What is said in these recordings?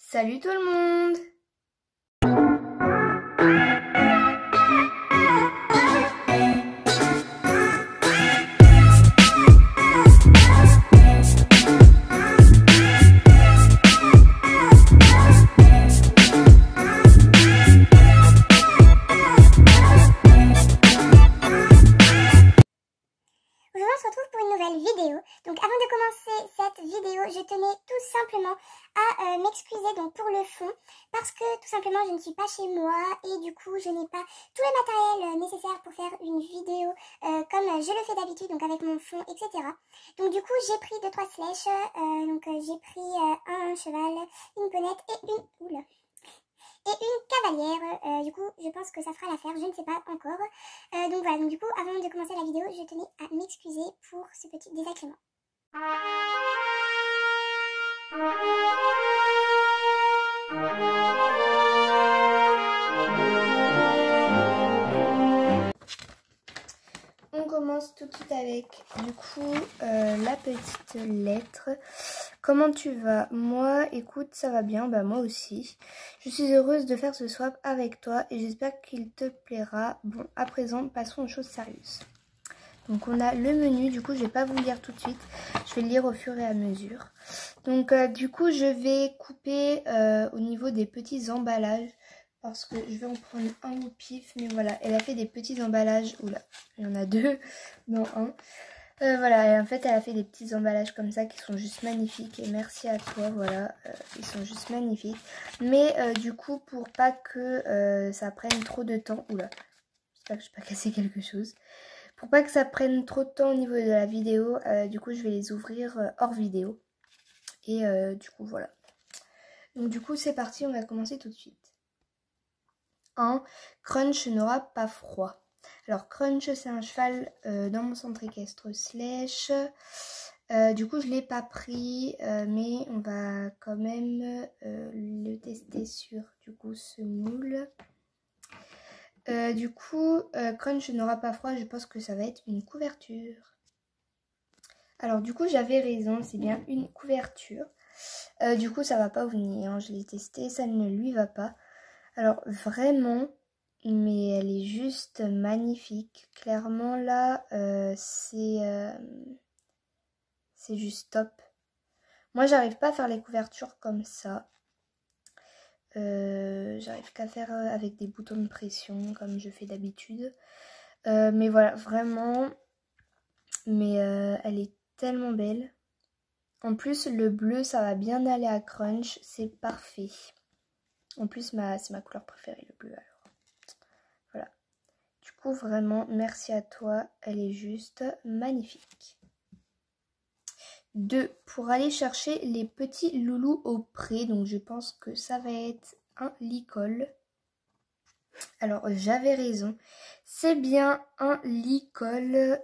Salut tout le monde! Aujourd'hui on se retrouve pour une nouvelle vidéo. Donc avant de commencer cette vidéo, je tenais tout simplement à m'excuser donc pour le fond, parce que tout simplement je ne suis pas chez moi et du coup je n'ai pas tout le matériel nécessaire pour faire une vidéo comme je le fais d'habitude, donc avec mon fond, etc. Donc du coup j'ai pris 2-3 slèches, j'ai pris un cheval, une ponette et une cavalière. Du coup je pense que ça fera l'affaire, je ne sais pas encore. Donc voilà, donc du coup avant de commencer la vidéo, je tenais à m'excuser pour ce petit désagrément. On commence tout de suite avec du coup la petite lettre. Comment tu vas? Moi, écoute, ça va bien, bah moi aussi. Je suis heureuse de faire ce swap avec toi et j'espère qu'il te plaira. Bon, à présent, passons aux choses sérieuses. Donc on a le menu, du coup je vais pas vous le lire tout de suite, je vais le lire au fur et à mesure. Donc du coup je vais couper au niveau des petits emballages, parce que je vais en prendre un au pif, mais voilà, elle a fait des petits emballages, oula, il y en a deux dans un. Voilà, et en fait elle a fait des petits emballages comme ça qui sont juste magnifiques, et merci à toi, voilà, ils sont juste magnifiques. Mais du coup pour pas que ça prenne trop de temps, oula, j'espère que je n'ai pas cassé quelque chose. Pour pas que ça prenne trop de temps au niveau de la vidéo, du coup je vais les ouvrir hors vidéo. Et du coup voilà. Donc du coup c'est parti, on va commencer tout de suite. 1. Crunch n'aura pas froid. Alors Crunch c'est un cheval dans mon centre équestre Slèche. Du coup je ne l'ai pas pris, mais on va quand même le tester sur du coup ce moule. Du coup, Crunch n'aura pas froid, je pense que ça va être une couverture. Alors du coup, j'avais raison, c'est bien une couverture. Du coup, ça va pas venir, hein, je l'ai testé, ça ne lui va pas. Alors vraiment, mais elle est juste magnifique. Clairement là, c'est juste top. Moi, j'arrive pas à faire les couvertures comme ça. J'arrive qu'à faire avec des boutons de pression comme je fais d'habitude, mais voilà, vraiment, mais elle est tellement belle. En plus le bleu ça va bien aller à Crunch, c'est parfait. En plus c'est ma couleur préférée, le bleu, alors voilà. Du coup vraiment merci à toi, elle est juste magnifique. 2. Pour aller chercher les petits loulous au pré, donc je pense que ça va être un licol. Alors j'avais raison, c'est bien un licol,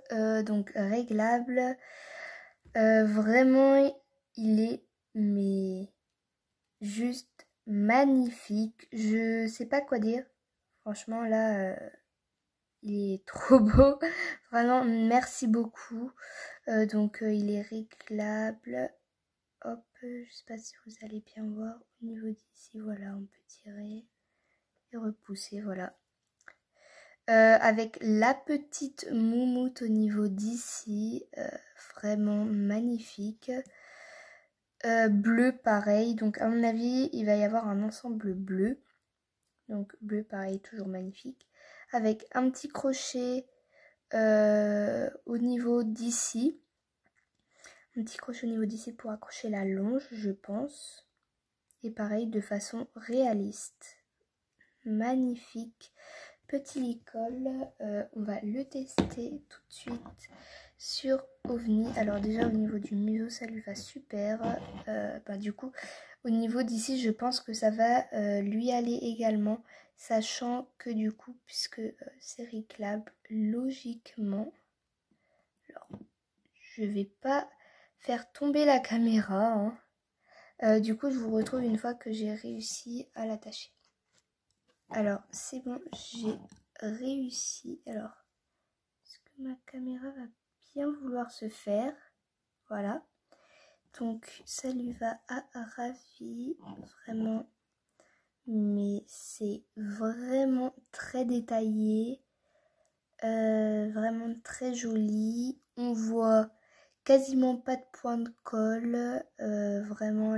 donc réglable. Vraiment il est mais juste magnifique, je sais pas quoi dire. Franchement là il est trop beau. Vraiment merci beaucoup. Donc il est réglable. Hop, je sais pas si vous allez bien voir au niveau d'ici, voilà, on peut tirer et repousser, voilà. Avec la petite moumoute au niveau d'ici, vraiment magnifique. Bleu pareil, donc à mon avis il va y avoir un ensemble bleu. Donc bleu pareil, toujours magnifique. Avec un petit crochet au niveau d'ici. Un petit crochet au niveau d'ici pour accrocher la longe, je pense. Et pareil de façon réaliste. Magnifique. Petit licol, on va le tester tout de suite sur OVNI. Alors déjà au niveau du museau ça lui va super. Du coup au niveau d'ici je pense que ça va lui aller également, sachant que du coup puisque c'est réglable logiquement. Alors je vais pas faire tomber la caméra, hein. Du coup je vous retrouve une fois que j'ai réussi à l'attacher. Alors c'est bon, j'ai réussi. Alors est-ce que ma caméra va bien vouloir se faire? Voilà. Donc ça lui va à ravie, vraiment. Mais c'est vraiment très détaillé, vraiment très joli. On voit quasiment pas de point de colle, vraiment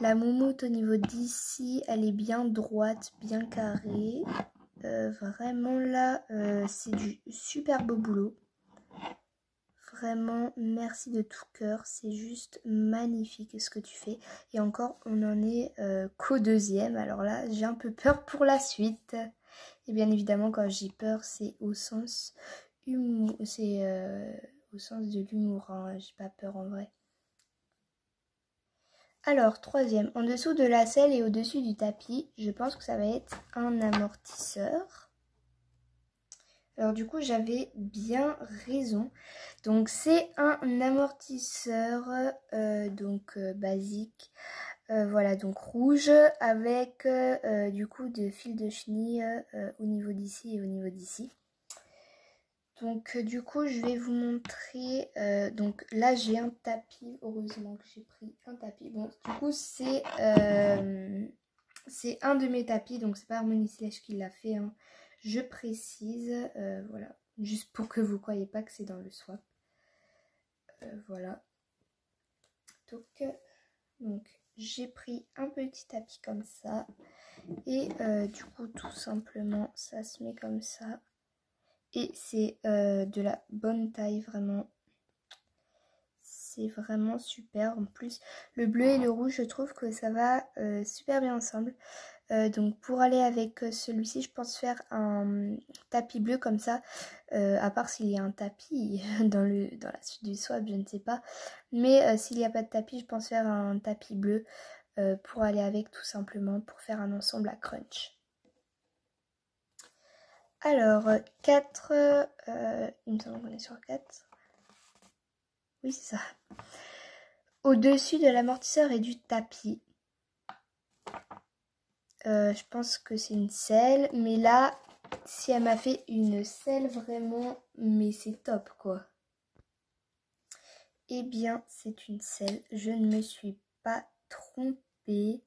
la moumoute au niveau d'ici, elle est bien droite, bien carrée. Vraiment là, c'est du super beau boulot. Vraiment, merci de tout cœur. C'est juste magnifique ce que tu fais. Et encore, on en est qu'au deuxième. Alors là, j'ai un peu peur pour la suite. Et bien évidemment, quand j'ai peur, c'est au sens humour. C'est au sens de l'humour. Hein. J'ai pas peur en vrai. Alors, troisième, en dessous de la selle et au-dessus du tapis, je pense que ça va être un amortisseur. Alors du coup, j'avais bien raison. Donc c'est un amortisseur basique. Voilà, donc rouge avec du coup de fil de chenille au niveau d'ici et au niveau d'ici. Donc du coup, je vais vous montrer. Donc là, j'ai un tapis. Heureusement que j'ai pris un tapis. Bon, du coup, c'est un de mes tapis. Donc c'est pas Harmony Slash qui l'a fait. Hein. Je précise. Voilà. Juste pour que vous ne croyez pas que c'est dans le swap. Voilà. Donc j'ai pris un petit tapis comme ça. Et du coup, tout simplement, ça se met comme ça. Et c'est de la bonne taille, vraiment. C'est vraiment super. En plus, le bleu et le rouge, je trouve que ça va super bien ensemble. Donc pour aller avec celui-ci, je pense faire un tapis bleu comme ça. À part s'il y a un tapis dans la suite du swap, je ne sais pas. Mais s'il n'y a pas de tapis, je pense faire un tapis bleu pour aller avec tout simplement, pour faire un ensemble à crunch. Alors, 4, il me semble qu'on est sur 4. Oui, c'est ça. Au-dessus de l'amortisseur et du tapis. Je pense que c'est une selle. Mais là, si elle m'a fait une selle vraiment, mais c'est top quoi. Eh bien, c'est une selle. Je ne me suis pas trompée.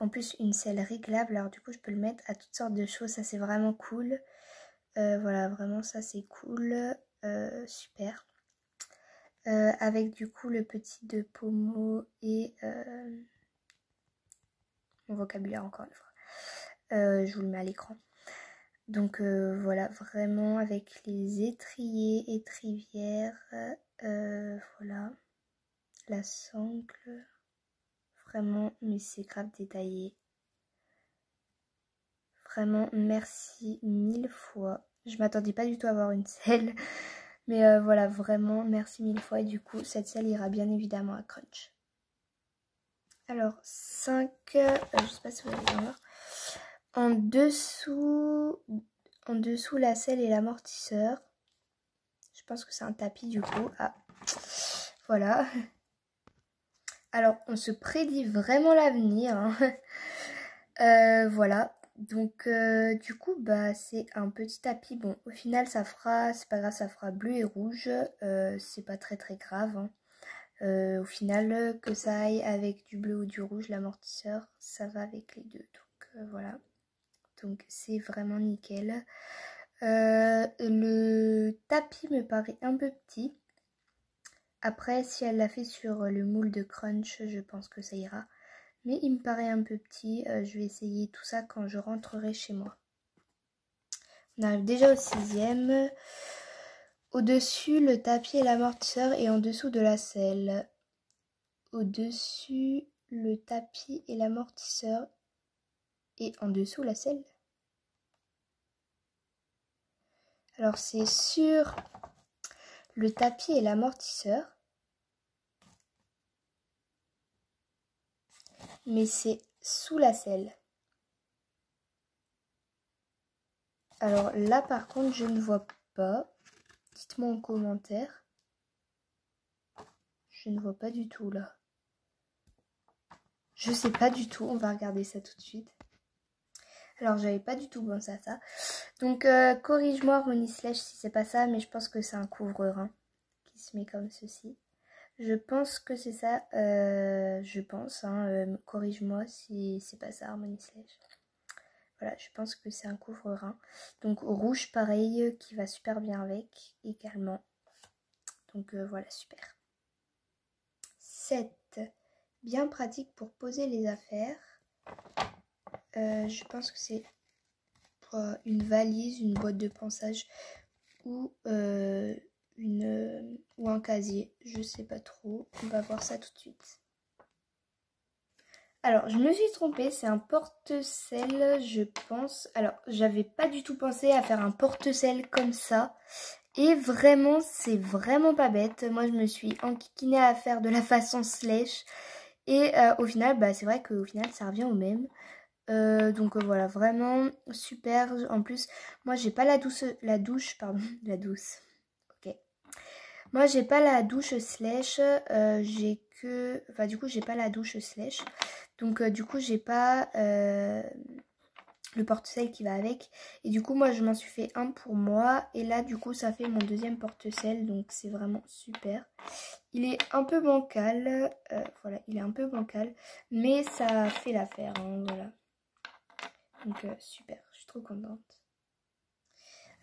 En plus, une selle réglable. Alors du coup, je peux le mettre à toutes sortes de choses. Ça, c'est vraiment cool. Voilà, vraiment, ça, c'est cool. Super. Avec du coup le petit de pommeau et mon vocabulaire encore une fois. Je vous le mets à l'écran. Donc voilà, vraiment avec les étriers, étrivières, voilà, la sangle, vraiment, mais c'est grave détaillé. Vraiment, merci 1000 fois. Je m'attendais pas du tout à avoir une selle, mais voilà, vraiment, merci 1000 fois. Et du coup, cette selle ira bien évidemment à crunch. Alors, 5, je sais pas si vous allez voir. En dessous la selle et l'amortisseur. Je pense que c'est un tapis du coup. Ah, voilà. Alors, on se prédit vraiment l'avenir. Hein. Voilà. Donc, du coup, bah, c'est un petit tapis. Bon, au final, c'est pas grave, ça fera bleu et rouge. C'est pas très très grave. Hein. Au final, que ça aille avec du bleu ou du rouge, l'amortisseur, ça va avec les deux. Donc, voilà. Donc, c'est vraiment nickel. Le tapis me paraît un peu petit. Après, si elle l'a fait sur le moule de crunch, je pense que ça ira. Mais il me paraît un peu petit. Je vais essayer tout ça quand je rentrerai chez moi. On arrive déjà au 6e. Au-dessus, le tapis et l'amortisseur et en dessous de la selle. Au-dessus, le tapis et l'amortisseur et en dessous la selle. Alors c'est sur le tapis et l'amortisseur. Mais c'est sous la selle. Alors là par contre je ne vois pas. Dites-moi en commentaire. Je ne vois pas du tout là. Je sais pas du tout. On va regarder ça tout de suite. Alors j'avais pas du tout pensé à ça. Donc corrige-moi Harmony Slash si c'est pas ça. Mais je pense que c'est un couvre-rein qui se met comme ceci. Je pense que c'est ça. Je pense, hein, corrige-moi si c'est pas ça, Harmony Slash. Voilà, je pense que c'est un couvre-rein. Donc rouge pareil, qui va super bien avec également. Donc voilà, super. 7. Bien pratique pour poser les affaires. Je pense que c'est une valise, une boîte de ponçage ou un casier. Je sais pas trop. On va voir ça tout de suite. Alors, je me suis trompée, c'est un porte-sel, je pense. Alors, j'avais pas du tout pensé à faire un porte-sel comme ça. Et vraiment, c'est vraiment pas bête. Moi, je me suis enquiquinée à faire de la façon slash. Et au final, bah, c'est vrai qu'au final, ça revient au même. Donc voilà, vraiment super. En plus, moi, j'ai pas la douche, la douce. Ok. Moi, j'ai pas la douche slash. J'ai que... Enfin, du coup, j'ai pas la douche slash. Donc du coup j'ai pas le porte-sel qui va avec. Et du coup moi je m'en suis fait un pour moi. Et là du coup ça fait mon deuxième porte-sel. Donc c'est vraiment super. Il est un peu bancal. Voilà, il est un peu bancal. Mais ça fait l'affaire. Hein, voilà. Donc super, je suis trop contente.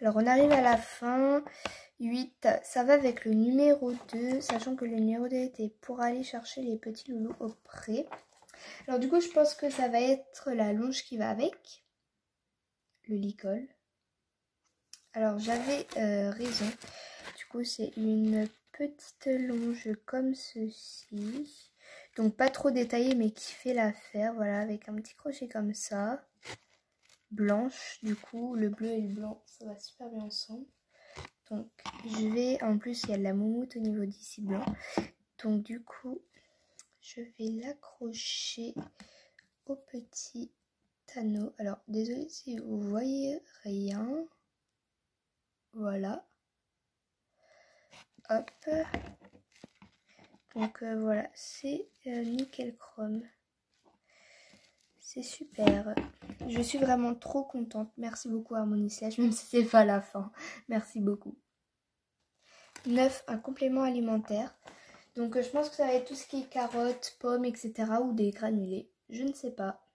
Alors on arrive à la fin. 8, ça va avec le numéro 2. Sachant que le numéro 2 était pour aller chercher les petits loulous au pré. Alors du coup je pense que ça va être la longe qui va avec, le licol. Alors j'avais raison, du coup c'est une petite longe comme ceci. Donc pas trop détaillée mais qui fait l'affaire, voilà, avec un petit crochet comme ça. Blanche, du coup le bleu et le blanc ça va super bien ensemble. Donc je vais, en plus il y a de la moumoute au niveau d'ici blanc. Donc du coup je vais l'accrocher au petit anneau. Alors désolé si vous voyez rien. Voilà. Hop. Donc voilà, c'est nickel chrome. C'est super. Je suis vraiment trop contente. Merci beaucoup Harmony Slash, même si c'est pas la fin. Merci beaucoup. 9, un complément alimentaire. Donc je pense que ça va être tout ce qui est carottes, pommes, etc. ou des granulés. Je ne sais pas.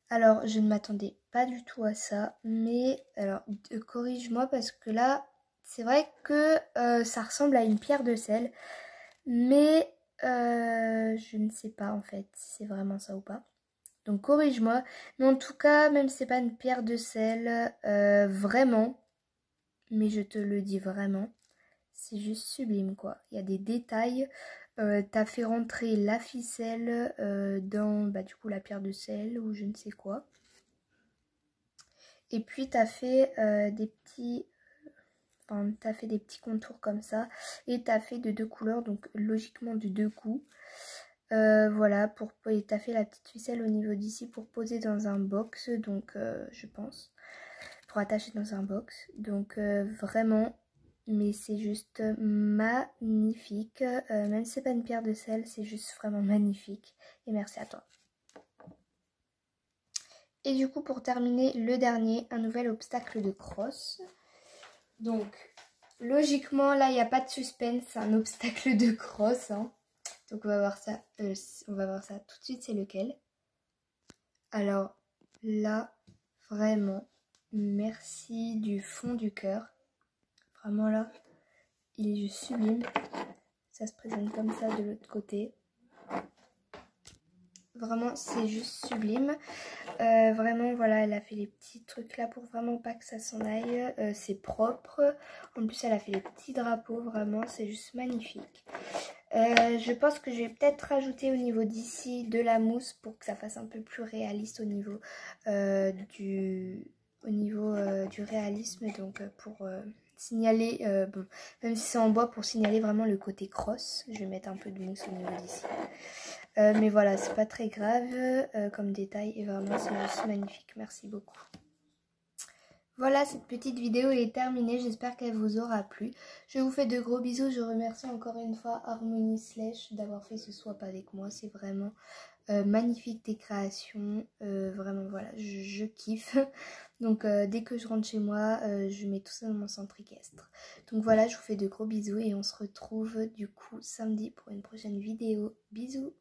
Alors, je ne m'attendais pas du tout à ça, mais alors corrige-moi parce que là, c'est vrai que ça ressemble à une pierre de sel, mais je ne sais pas en fait si c'est vraiment ça ou pas. Donc corrige-moi, mais en tout cas, même si c'est pas une pierre de sel, vraiment, mais je te le dis vraiment, c'est juste sublime quoi. Il y a des détails. T'as fait rentrer la ficelle dans bah, du coup la pierre de sel ou je ne sais quoi. Et puis t'as fait des petits contours comme ça. Et t'as fait de deux couleurs, donc logiquement de deux coups. Voilà, t'as fait la petite ficelle au niveau d'ici pour poser dans un box, donc je pense. Pour attacher dans un box. Donc vraiment, mais c'est juste magnifique. Même si c'est pas une pierre de sel, c'est juste vraiment magnifique. Et merci à toi. Et du coup, pour terminer, le dernier, un nouvel obstacle de crosse. Donc, logiquement, là, il n'y a pas de suspense, c'est un obstacle de crosse. Hein. Donc, on va voir ça tout de suite, c'est lequel. Alors, là, vraiment, merci du fond du cœur. Vraiment, là, il est juste sublime. Ça se présente comme ça de l'autre côté. Vraiment, c'est juste sublime. Vraiment, voilà, elle a fait les petits trucs là pour vraiment pas que ça s'en aille. C'est propre. En plus, elle a fait les petits drapeaux. Vraiment, c'est juste magnifique. Je pense que je vais peut-être rajouter au niveau d'ici de la mousse pour que ça fasse un peu plus réaliste au niveau du réalisme. Donc, pour signaler, bon, même si c'est en bois, pour signaler vraiment le côté crosse. Je vais mettre un peu de mousse au niveau d'ici. Mais voilà, c'est pas très grave comme détail et vraiment c'est juste magnifique. Merci beaucoup. Voilà, cette petite vidéo est terminée, j'espère qu'elle vous aura plu. Je vous fais de gros bisous, je remercie encore une fois Harmony Slash d'avoir fait ce swap avec moi. C'est vraiment magnifique tes créations, vraiment voilà, je kiffe. Donc dès que je rentre chez moi, je mets tout ça dans mon centre équestre. Donc voilà, je vous fais de gros bisous et on se retrouve du coup samedi pour une prochaine vidéo. Bisous!